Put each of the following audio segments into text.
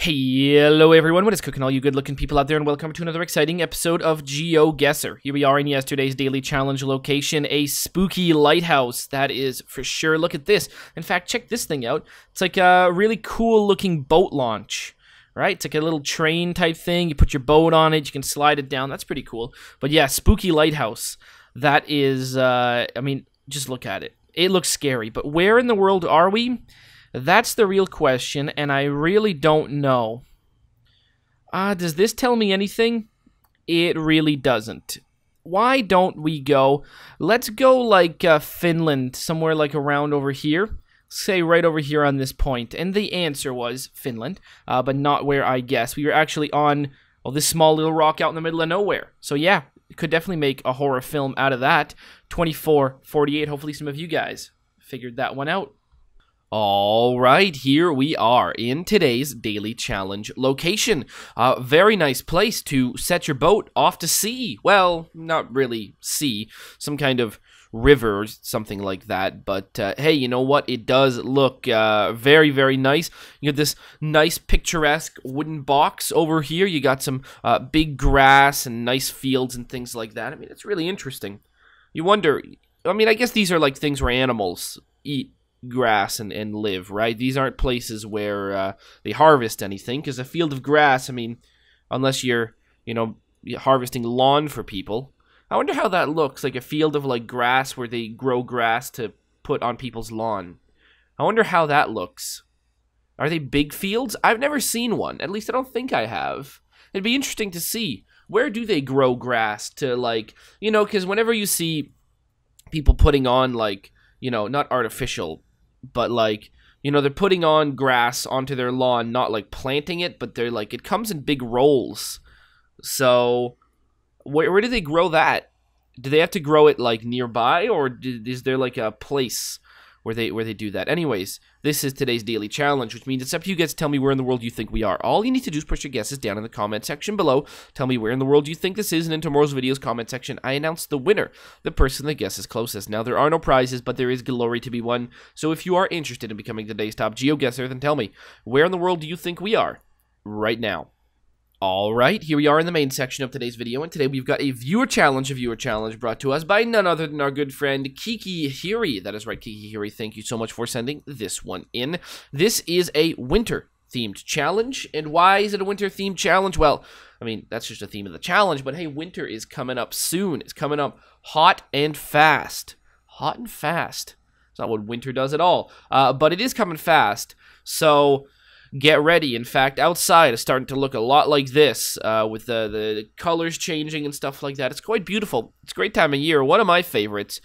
Hello everyone, what is cooking all you good looking people out there, and welcome to another exciting episode of GeoGuessr. Here we are in yesterday's daily challenge location, a spooky lighthouse, that is for sure. Look at this. In fact, check this thing out. It's like a really cool looking boat launch, right? It's like a little train type thing. You put your boat on it, you can slide it down. That's pretty cool. But yeah, spooky lighthouse. That is, I mean, just look at it. It looks scary, but where in the world are we? That's the real question, and I really don't know. Does this tell me anything? It really doesn't. Why don't we go? Let's go like Finland, somewhere like around over here. Say right over here on this point. And the answer was Finland, but not where I guessed. We were actually on, well, this small little rock out in the middle of nowhere. So yeah, it could definitely make a horror film out of that. 24-48. Hopefully some of you guys figured that one out. Alright, here we are in today's daily challenge location. Very nice place to set your boat off to sea. Well, not really sea, some kind of river or something like that. But hey, you know what? It does look very, very nice. You got this nice picturesque wooden box over here. You got some big grass and nice fields and things like that. I mean, it's really interesting. You wonder, I mean, I guess these are like things where animals eat grass and live, right? These aren't places where they harvest anything, because a field of grass, I mean, unless you're, you know, harvesting lawn for people. I wonder how that looks, like a field of like grass where they grow grass to put on people's lawn. I wonder how that looks. Are they big fields? I've never seen one. At least I don't think I have. It'd be interesting to see. Where do they grow grass to, like, you know, because whenever you see people putting on, like, you know, not artificial, but like, you know, they're putting on grass onto their lawn, not like planting it, but they're like, it comes in big rolls. So where do they grow that? Do they have to grow it like nearby, or is there like a place where they do that? Anyways, this is today's daily challenge, which means it's up to you guys to tell me where in the world you think we are. All you need to do is push your guesses down in the comment section below. Tell me where in the world you think this is, and in tomorrow's video's comment section, I announce the winner, the person that guesses closest. Now, there are no prizes, but there is glory to be won. So if you are interested in becoming today's top GeoGuessr, then tell me, where in the world do you think we are right now? Alright, here we are in the main section of today's video, and today we've got a viewer challenge brought to us by none other than our good friend Kiki Hiri. That is right, Kiki Hiri, thank you so much for sending this one in. This is a winter-themed challenge, and why is it a winter-themed challenge? Well, I mean, that's just the theme of the challenge, but hey, winter is coming up soon. It's coming up hot and fast. Hot and fast. It's not what winter does at all, but it is coming fast, so get ready. In fact, outside is starting to look a lot like this, with the colors changing and stuff like that. It's quite beautiful. It's a great time of year. One of my favorites,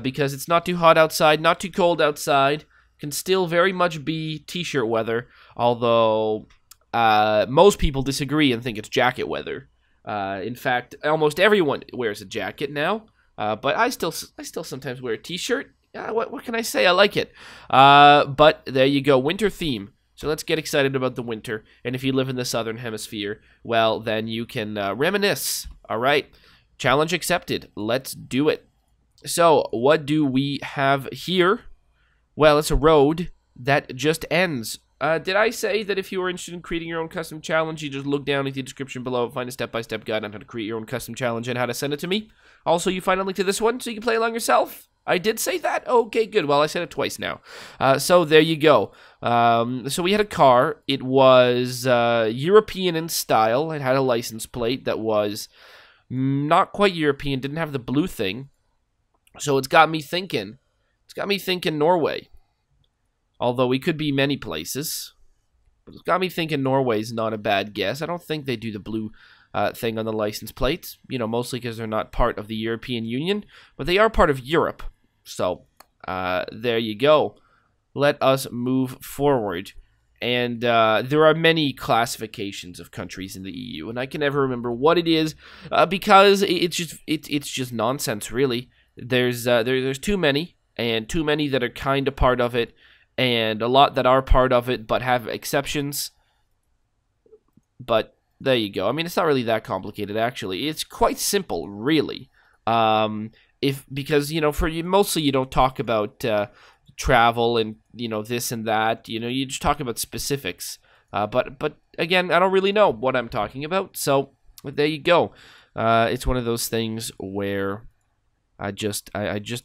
because it's not too hot outside, not too cold outside. Can still very much be t-shirt weather, although most people disagree and think it's jacket weather. In fact, almost everyone wears a jacket now, but I still sometimes wear a t-shirt. What can I say? I like it. But there you go, winter theme. So let's get excited about the winter, and if you live in the southern hemisphere, well, then you can reminisce. All right, challenge accepted. Let's do it. So what do we have here? Well, it's a road that just ends. Did I say that if you were interested in creating your own custom challenge, you just look down at the description below, find a step-by-step guide on how to create your own custom challenge and how to send it to me? Also, you find a link to this one so you can play along yourself. I did say that? Okay, good. Well, I said it twice now. So there you go. So we had a car. It was European in style. It had a license plate that was not quite European, didn't have the blue thing. So it's got me thinking. It's got me thinking Norway. Although we could be many places. But it's got me thinking Norway's not a bad guess. I don't think they do the blue thing on the license plates. You know, mostly because they're not part of the European Union. But they are part of Europe. So, there you go. Let us move forward. And there are many classifications of countries in the EU, and I can never remember what it is, because it's just nonsense, really. There's too many, and too many that are kind of part of it, and a lot that are part of it but have exceptions. But there you go. I mean, it's not really that complicated, actually. It's quite simple, really. Because, you know, for you, mostly you don't talk about travel and, you know, this and that. You know, you just talk about specifics. But again, I don't really know what I'm talking about, so there you go. It's one of those things where I just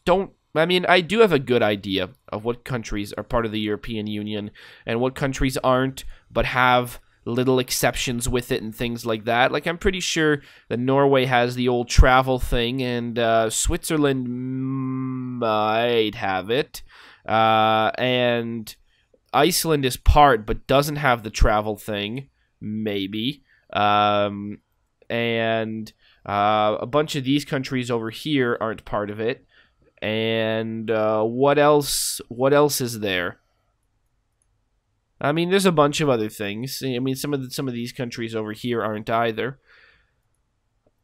don't. I mean, I do have a good idea of what countries are part of the European Union and what countries aren't, but have little exceptions with it and things like that. Like, I'm pretty sure that Norway has the old travel thing, and Switzerland might have it, and Iceland is part, but doesn't have the travel thing, maybe, and a bunch of these countries over here aren't part of it. And what else? What else is there? I mean, there's a bunch of other things. I mean, some of these countries over here aren't either.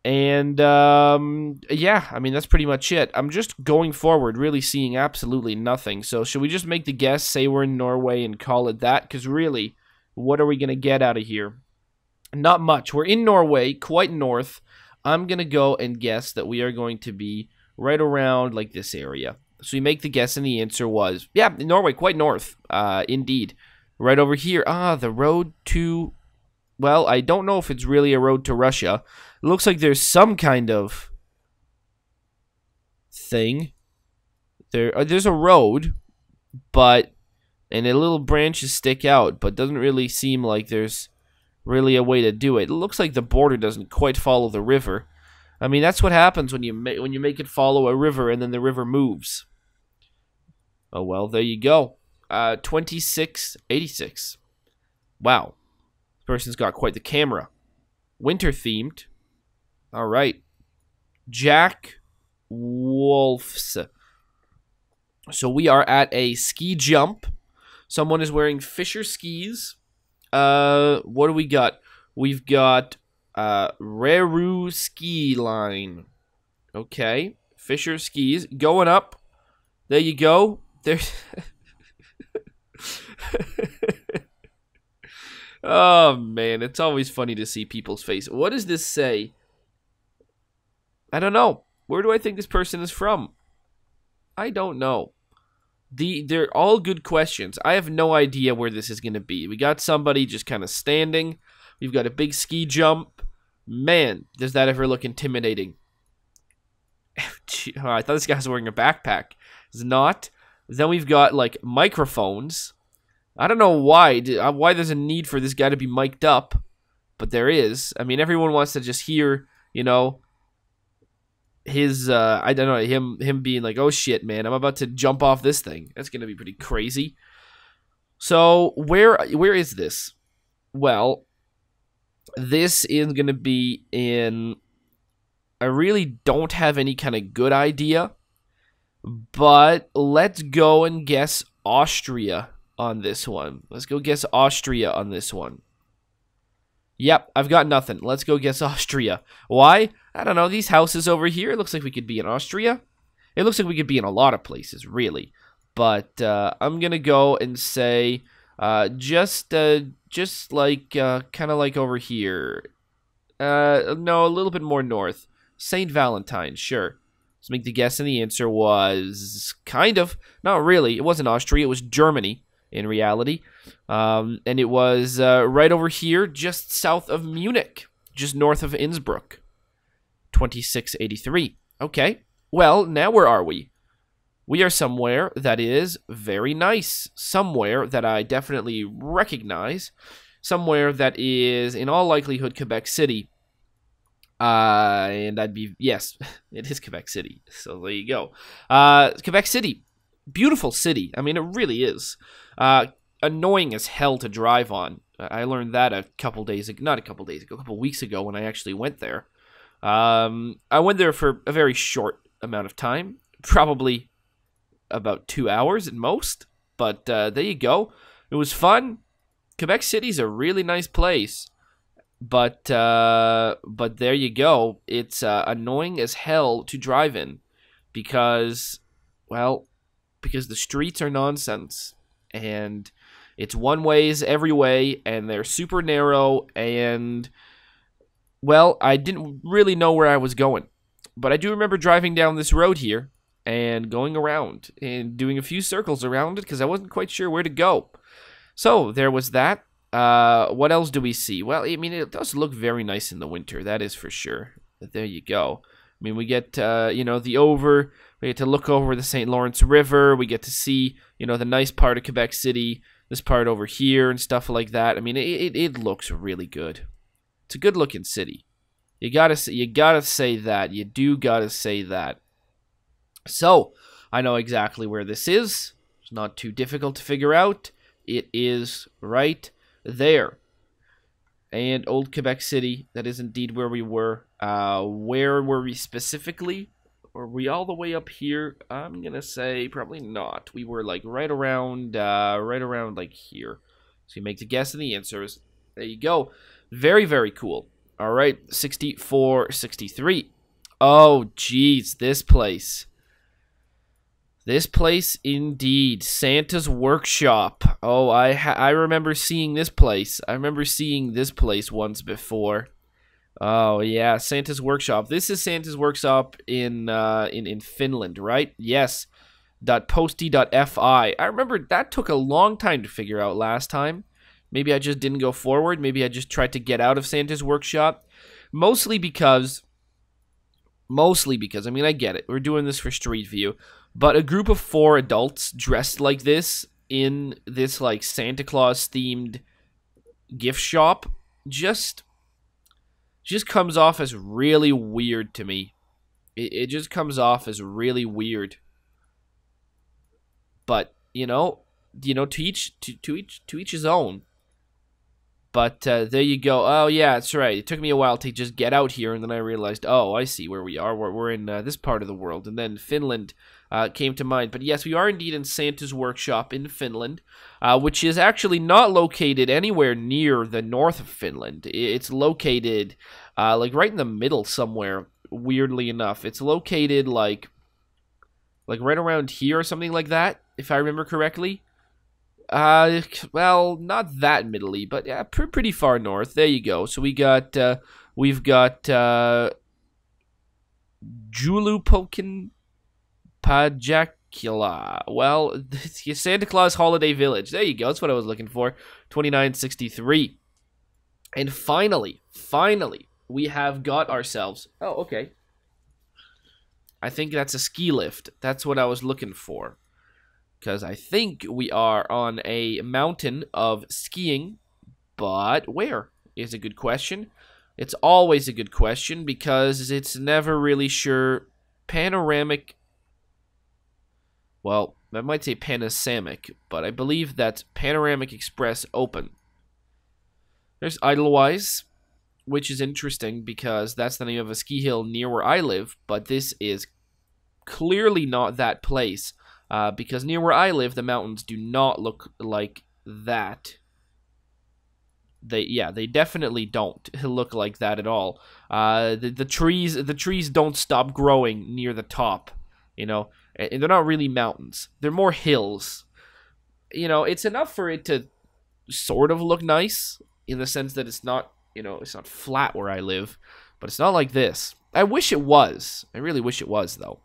And yeah, I mean, that's pretty much it. I'm just going forward, really seeing absolutely nothing. So should we just make the guess, say we're in Norway, and call it that? Because really, what are we gonna get out of here? Not much. We're in Norway, quite north. I'm gonna go and guess that we are going to be right around like this area. So we make the guess, and the answer was, yeah, Norway, quite north, indeed. Right over here. The road to, well, I don't know if it's really a road to Russia. It looks like there's some kind of thing. There's a road, but, and the little branches stick out, but doesn't really seem like there's really a way to do it. It looks like the border doesn't quite follow the river. I mean, that's what happens when you make it follow a river and then the river moves. Oh, well, there you go. 2686. Wow. This person's got quite the camera. Winter themed. All right. Jack Wolfs. So we are at a ski jump. Someone is wearing Fisher skis. What do we got? We've got Reru ski line. Okay. Fisher skis. Going up. There you go. There's oh, man. It's always funny to see people's face. What does this say? I don't know. Where do I think this person is from? I don't know. They're all good questions. I have no idea where this is going to be. We got somebody just kind of standing. We've got a big ski jump. Man, does that ever look intimidating. I thought this guy was wearing a backpack. It's not. Then we've got, like, microphones. I don't know why there's a need for this guy to be mic'd up, but there is. I mean, everyone wants to just hear, you know, his, I don't know, him being like, oh shit, man, I'm about to jump off this thing. That's going to be pretty crazy. So, where is this? Well, this is going to be in, I really don't have any kind of good idea, but let's go and guess Austria on this one. Let's go guess Austria on this one. Yep, I've got nothing. Let's go guess Austria. Why? I don't know. These houses over here, it looks like we could be in Austria. It looks like we could be in a lot of places, really. But I'm going to go and say just like, kind of like over here. No, a little bit more north. St. Valentine, sure. Let's make the guess, and the answer was kind of. Not really. It wasn't Austria. It was Germany, in reality. And it was right over here, just south of Munich, just north of Innsbruck. 2683. Okay. Well, now where are we? We are somewhere that is very nice. Somewhere that I definitely recognize. Somewhere that is, in all likelihood, Quebec City. And I'd be, yes, it is Quebec City. So there you go. Quebec City. Beautiful city. I mean, it really is. Annoying as hell to drive on. I learned that a couple weeks ago when I actually went there. I went there for a very short amount of time. Probably about 2 hours at most. But there you go. It was fun. Quebec City's a really nice place. But there you go. It's annoying as hell to drive in because, well, because the streets are nonsense and it's one ways every way and they're super narrow and, well, I didn't really know where I was going. But I do remember driving down this road here and going around and doing a few circles around it because I wasn't quite sure where to go. So there was that. What else do we see? Well, I mean, it does look very nice in the winter. That is for sure. But there you go. I mean, we get, you know, we get to look over the St. Lawrence River. We get to see, you know, the nice part of Quebec City, this part over here and stuff like that. I mean, it looks really good. It's a good-looking city. You gotta say that. You do gotta say that. So, I know exactly where this is. It's not too difficult to figure out. It is right there. And Old Quebec City, that is indeed where we were. Where were we specifically? Were we all the way up here? I'm gonna say probably not. We were like right around like here. So you make the guess and the answers. There you go. Very, very cool. All right, 64, 63. Oh, geez, this place. This place, indeed. Santa's Workshop. Oh, I remember seeing this place. I remember seeing this place once before. Oh, yeah, Santa's Workshop. This is Santa's Workshop in Finland, right? Yes. .posty.fi. I remember that took a long time to figure out last time. Maybe I just didn't go forward. Maybe I just tried to get out of Santa's Workshop. Mostly because, I mean, I get it. We're doing this for Street View. But a group of 4 adults dressed like this in this, like, Santa Claus-themed gift shop just comes off as really weird to me. It just comes off as really weird. But, you know, to each his own. But there you go. Oh, yeah, that's right. It took me a while to just get out here, and then I realized, oh, I see where we are. We're in this part of the world. And then Finland came to mind. But yes, we are indeed in Santa's Workshop in Finland, which is actually not located anywhere near the north of Finland. It's located like right in the middle somewhere, weirdly enough. It's located like right around here or something like that, if I remember correctly. Well, not that middle-y, but yeah, pretty far north. There you go. So we've got Julupokin Pajakula. Well, Santa Claus Holiday Village. There you go. That's what I was looking for. 2963. And finally, we have got ourselves. Oh, okay. I think that's a ski lift. That's what I was looking for. Because I think we are on a mountain of skiing, but where is a good question. It's always a good question because it's never really sure. Panoramic, well, I might say Panasamic, but I believe that's Panoramic Express Open. There's Idlewise, which is interesting because that's the name of a ski hill near where I live, but this is clearly not that place. Because near where I live, the mountains do not look like that. They definitely don't look like that at all. The trees don't stop growing near the top, you know, and they're not really mountains. They're more hills. You know, it's enough for it to sort of look nice in the sense that it's not, you know, it's not flat where I live, but it's not like this. I wish it was. I really wish it was, though.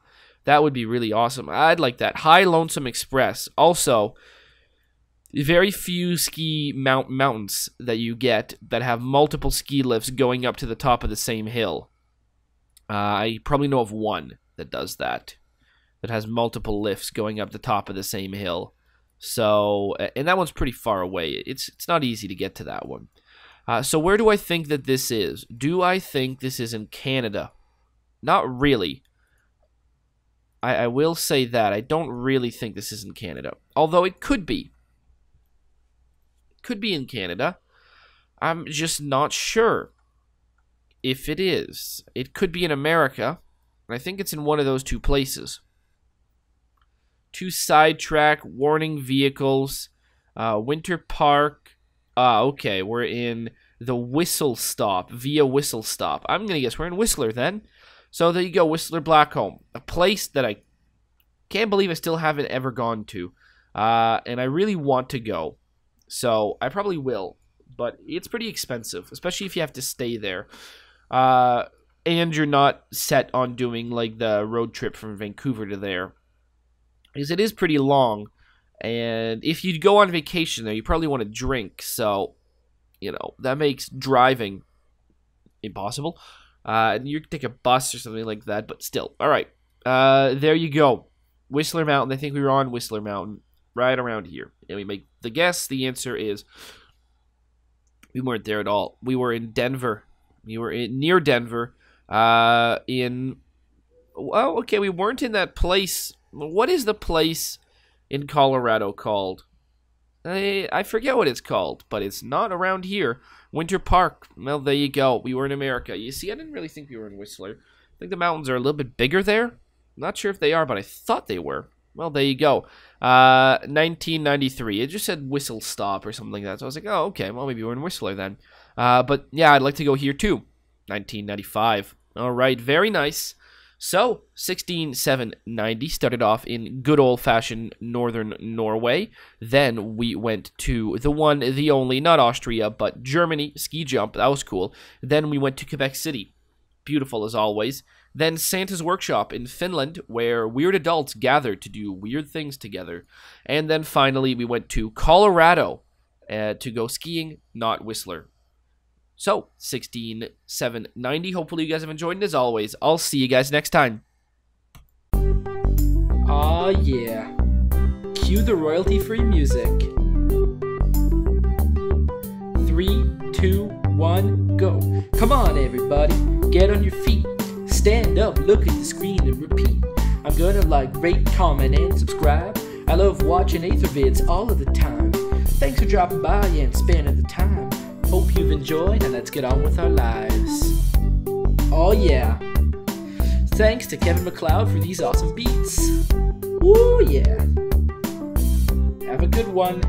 That would be really awesome. I'd like that. High Lonesome Express. Also, very few ski mountains that you get that have multiple ski lifts going up to the top of the same hill. I probably know of one that does that. That has multiple lifts going up the top of the same hill. So, and that one's pretty far away. It's not easy to get to that one. So where do I think that this is? Do I think this is in Canada? Not really. I will say that. I don't really think this is in Canada. Although it could be. It could be in Canada. I'm just not sure if it is. It could be in America. And I think it's in one of those two places. To sidetrack, warning vehicles, Winter Park. Okay, we're in the Whistle Stop, via Whistle Stop. I'm going to guess we're in Whistler then. So there you go, Whistler Blackcomb, a place that I can't believe I still haven't ever gone to, and I really want to go, so I probably will, but it's pretty expensive, especially if you have to stay there, and you're not set on doing like the road trip from Vancouver to there, because it is pretty long, and if you go on vacation there, you probably want to drink, so you know, that makes driving impossible. You can take a bus or something like that, but still. All right. There you go. Whistler Mountain. I think we were on Whistler Mountain, right around here. And we make the guess. The answer is we weren't there at all. We were in Denver. We were near Denver. Well, okay, we weren't in that place. What is the place in Colorado called? I forget what it's called, but it's not around here. Winter Park. Well, there you go. We were in America. You see, I didn't really think we were in Whistler. I think the mountains are a little bit bigger there. Not sure if they are, but I thought they were. Well, there you go. 1993. It just said Whistle Stop or something like that. So I was like, oh, okay. Well, maybe we're in Whistler then. But yeah, I'd like to go here too. 1995. All right, very nice. So, 16790 started off in good old-fashioned northern Norway. Then we went to the one, the only, not Austria, but Germany, ski jump. That was cool. Then we went to Quebec City. Beautiful as always. Then Santa's Workshop in Finland, where weird adults gathered to do weird things together. And then finally, we went to Colorado to go skiing, not Whistler. So, 16790. Hopefully you guys have enjoyed, and as always, I'll see you guys next time. Aw, yeah. Cue the royalty-free music. 3, 2, 1, go. Come on, everybody. Get on your feet. Stand up, look at the screen, and repeat. I'm gonna like, rate, comment, and subscribe. I love watching Ather vids all of the time. Thanks for dropping by and spending the time. Hope you've enjoyed, and let's get on with our lives. Oh yeah. Thanks to Kevin MacLeod for these awesome beats. Woo yeah. Have a good one.